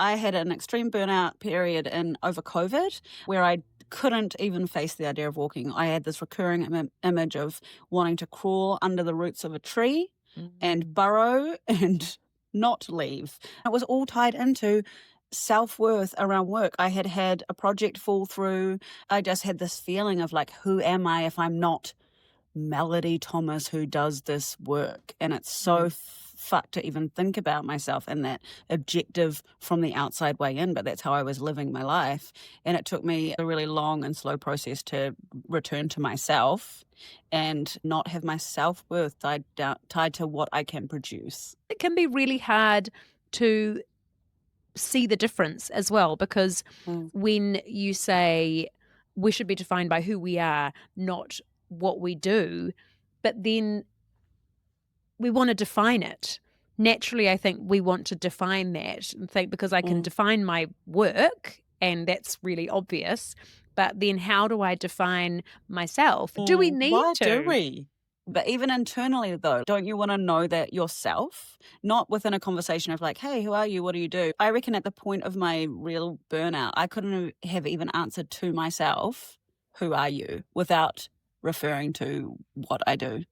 I had an extreme burnout period over COVID where I couldn't even face the idea of walking. I had this recurring image of wanting to crawl under the roots of a tree and burrow and not leave. It was all tied into self-worth around work. I had had a project fall through. I just had this feeling of like, who am I if I'm not Melody Thomas who does this work? And it's so fucked to even think about myself in that objective from the outside way in, but that's how I was living my life. And it took me a really long and slow process to return to myself and not have my self-worth tied to what I can produce. It can be really hard to see the difference as well, because when you say we should be defined by who we are, not what we do, but then we want to define it. Naturally, I think we want to define that and think, because I can define my work and that's really obvious, but then how do I define myself? Do we need Why to? do we? But even internally, though, don't you want to know that yourself? Not within a conversation of like, hey, who are you? What do you do? I reckon at the point of my real burnout, I couldn't have even answered to myself, who are you? Without referring to what I do.